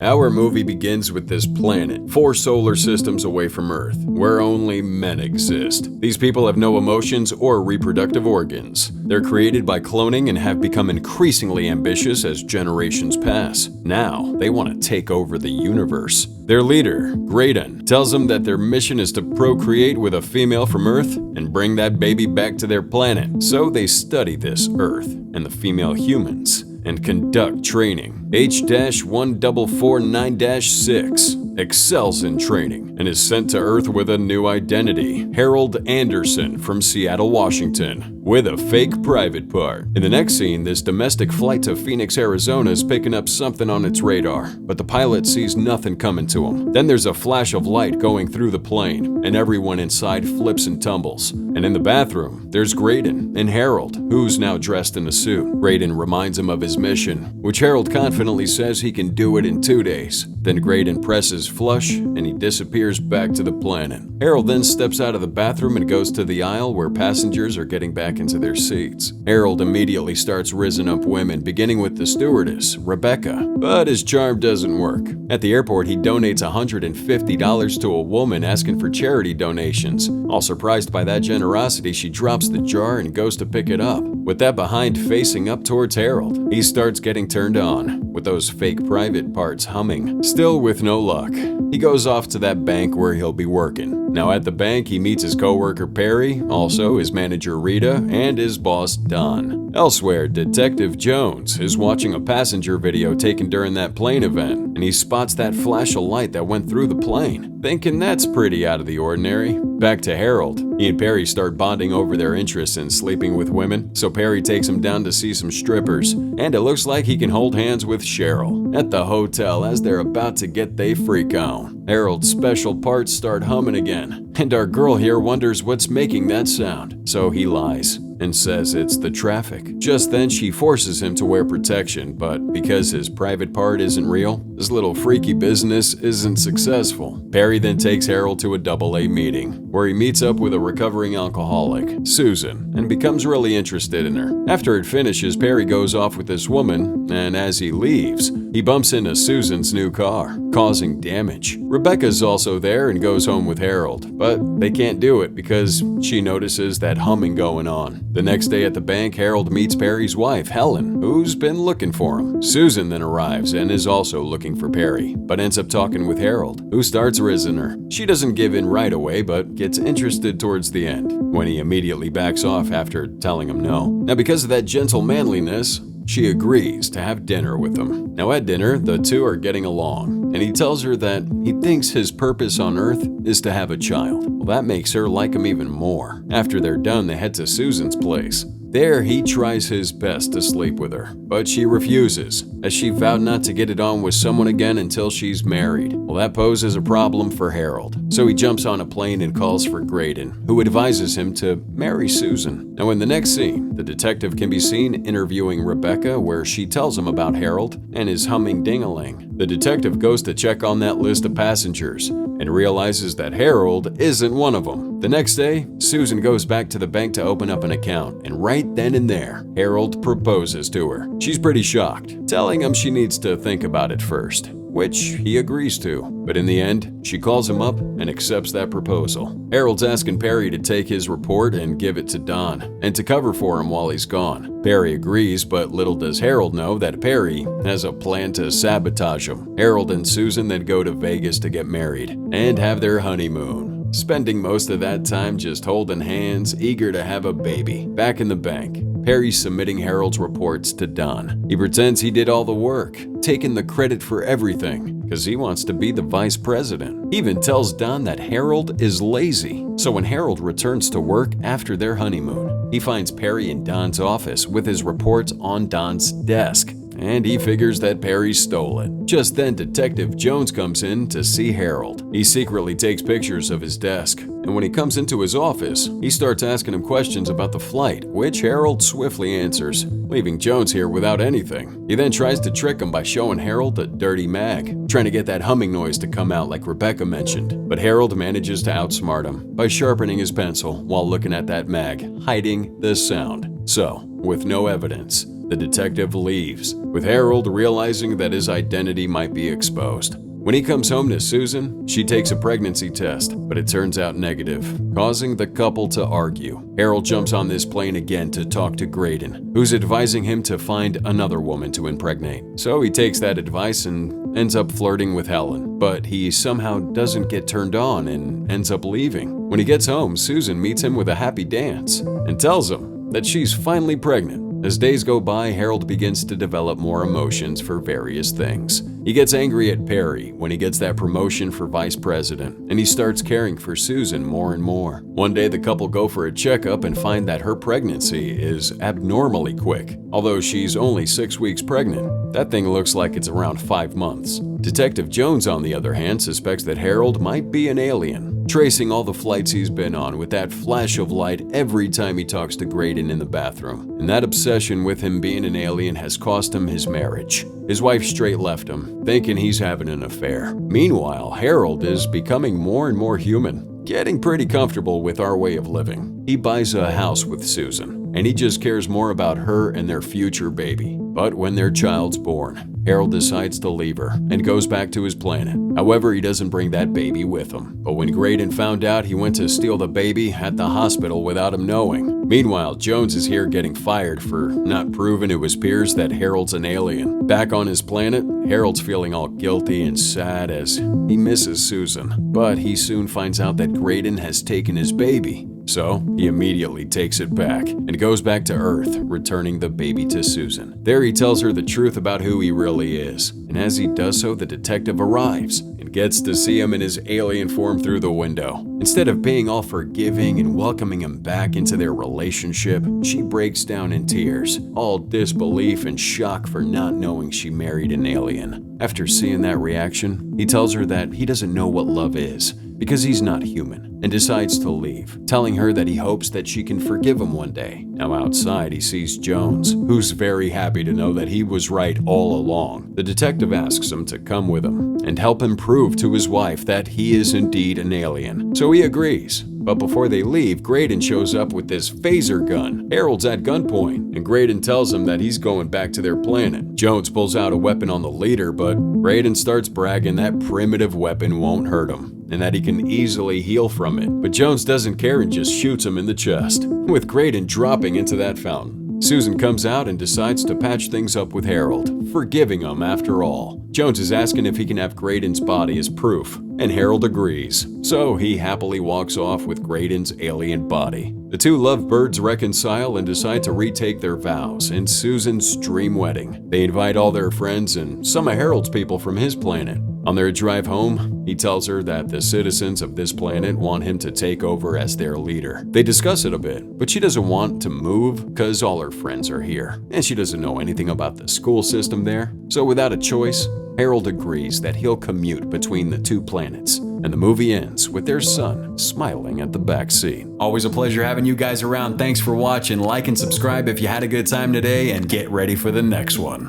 Our movie begins with this planet, 4 solar systems away from Earth, where only men exist. These people have no emotions or reproductive organs. They're created by cloning and have become increasingly ambitious as generations pass. Now, they want to take over the universe. Their leader, Graydon, tells them that their mission is to procreate with a female from Earth and bring that baby back to their planet. So they study this Earth and the female humans and conduct training. H-1449-6 excels in training and is sent to Earth with a new identity, Harold Anderson from Seattle, Washington, with a fake private part. In the next scene, this domestic flight to Phoenix, Arizona is picking up something on its radar, but the pilot sees nothing coming to him. Then there's a flash of light going through the plane, and everyone inside flips and tumbles. And in the bathroom, there's Graydon and Harold, who's now dressed in a suit. Graydon reminds him of his mission, which Harold confidently says he can do it in 2 days. Then Graydon presses flush, and he disappears back to the planet. Harold then steps out of the bathroom and goes to the aisle where passengers are getting back into their seats. Harold immediately starts rizzing up women, beginning with the stewardess, Rebecca. But his charm doesn't work. At the airport, he donates $150 to a woman asking for charity donations. All surprised by that generosity, she drops the jar and goes to pick it up. With that behind facing up towards Harold, he starts getting turned on, with those fake private parts humming. Still with no luck, he goes off to that bank where he'll be working. Now at the bank, he meets his coworker Perry, also his manager Rita, and his boss Don. Elsewhere, Detective Jones is watching a passenger video taken during that plane event, and he spots that flash of light that went through the plane, thinking that's pretty out of the ordinary. Back to Harold. He and Perry start bonding over their interest in sleeping with women, so Perry takes him down to see some strippers, and it looks like he can hold hands with Cheryl. At the hotel, as they're about to get they freak on, Harold's special parts start humming again, and our girl here wonders what's making that sound, so he lies and says it's the traffic. Just then, she forces him to wear protection, but because his private part isn't real, this little freaky business isn't successful. Perry then takes Harold to a AA meeting, where he meets up with a recovering alcoholic, Susan, and becomes really interested in her. After it finishes, Perry goes off with this woman, and as he leaves, he bumps into Susan's new car, causing damage. Rebecca's also there and goes home with Harold, but they can't do it because she notices that humming going on. The next day at the bank, Harold meets Perry's wife, Helen, who's been looking for him. Susan then arrives and is also looking for Perry, but ends up talking with Harold, who starts rizzing her. She doesn't give in right away, but gets interested towards the end, when he immediately backs off after telling him no. Now, because of that gentle manliness, she agrees to have dinner with him. Now at dinner, the two are getting along, and he tells her that he thinks his purpose on Earth is to have a child. Well, that makes her like him even more. After they're done, they head to Susan's place. There, he tries his best to sleep with her, but she refuses, as she vowed not to get it on with someone again until she's married. Well, that poses a problem for Harold, so he jumps on a plane and calls for Graydon, who advises him to marry Susan. Now in the next scene, the detective can be seen interviewing Rebecca, where she tells him about Harold and his humming ding-a-ling. The detective goes to check on that list of passengers and realizes that Harold isn't one of them. The next day, Susan goes back to the bank to open up an account, and right then and there, Harold proposes to her. She's pretty shocked, telling him she needs to think about it first, which he agrees to. But in the end, she calls him up and accepts that proposal. Harold's asking Perry to take his report and give it to Don, and to cover for him while he's gone. Perry agrees, but little does Harold know that Perry has a plan to sabotage him. Harold and Susan then go to Vegas to get married and have their honeymoon, spending most of that time just holding hands, eager to have a baby. Back in the bank, Perry's submitting Harold's reports to Don. He pretends he did all the work, taking the credit for everything, because he wants to be the vice president. He even tells Don that Harold is lazy. So when Harold returns to work after their honeymoon, he finds Perry in Don's office with his reports on Don's desk, and he figures that Perry stole it. Just then, Detective Jones comes in to see Harold. He secretly takes pictures of his desk, and when he comes into his office, he starts asking him questions about the flight, which Harold swiftly answers, leaving Jones here without anything. He then tries to trick him by showing Harold a dirty mag, trying to get that humming noise to come out like Rebecca mentioned. But Harold manages to outsmart him by sharpening his pencil while looking at that mag, hiding the sound. So, with no evidence, The detective leaves, with Harold realizing that his identity might be exposed. When he comes home to Susan, she takes a pregnancy test, but it turns out negative, causing the couple to argue. Harold jumps on this plane again to talk to Graydon, who's advising him to find another woman to impregnate. So he takes that advice and ends up flirting with Helen, but he somehow doesn't get turned on and ends up leaving. When he gets home, Susan meets him with a happy dance and tells him that she's finally pregnant. As days go by, Harold begins to develop more emotions for various things. He gets angry at Perry when he gets that promotion for vice president, and he starts caring for Susan more and more. One day, the couple go for a checkup and find that her pregnancy is abnormally quick. Although she's only 6 weeks pregnant, that thing looks like it's around 5 months. Detective Jones, on the other hand, suspects that Harold might be an alien, tracing all the flights he's been on with that flash of light every time he talks to Graydon in the bathroom. And that obsession with him being an alien has cost him his marriage. His wife straight left him, thinking he's having an affair. Meanwhile, Harold is becoming more and more human, getting pretty comfortable with our way of living. He buys a house with Susan, and he just cares more about her and their future baby. But when their child's born, Harold decides to leave her and goes back to his planet. However, he doesn't bring that baby with him. But when Graydon found out, he went to steal the baby at the hospital without him knowing. Meanwhile, Jones is here getting fired for not proving to his peers that Harold's an alien. Back on his planet, Harold's feeling all guilty and sad as he misses Susan. But he soon finds out that Graydon has taken his baby. So, he immediately takes it back and goes back to Earth, returning the baby to Susan. There he tells her the truth about who he really is, and as he does so, the detective arrives and gets to see him in his alien form through the window. Instead of being all forgiving and welcoming him back into their relationship, she breaks down in tears, all disbelief and shock for not knowing she married an alien. After seeing that reaction, he tells her that he doesn't know what love is, because he's not human, and decides to leave, telling her that he hopes that she can forgive him one day. Now outside, he sees Jones, who's very happy to know that he was right all along. The detective asks him to come with him and help him prove to his wife that he is indeed an alien. So he agrees. But before they leave, Graydon shows up with this phaser gun. Harold's at gunpoint, and Graydon tells him that he's going back to their planet. Jones pulls out a weapon on the leader, but Graydon starts bragging that primitive weapon won't hurt him, and that he can easily heal from it. But Jones doesn't care and just shoots him in the chest, with Graydon dropping into that fountain. Susan comes out and decides to patch things up with Harold, forgiving him after all. Jones is asking if he can have Graydon's body as proof, and Harold agrees. So he happily walks off with Graydon's alien body. The two lovebirds reconcile and decide to retake their vows in Susan's dream wedding. They invite all their friends and some of Harold's people from his planet. On their drive home, he tells her that the citizens of this planet want him to take over as their leader. They discuss it a bit, but she doesn't want to move because all her friends are here, and she doesn't know anything about the school system there. So without a choice, Harold agrees that he'll commute between the two planets, and the movie ends with their son smiling at the back seat. Always a pleasure having you guys around. Thanks for watching. Like and subscribe if you had a good time today, and get ready for the next one.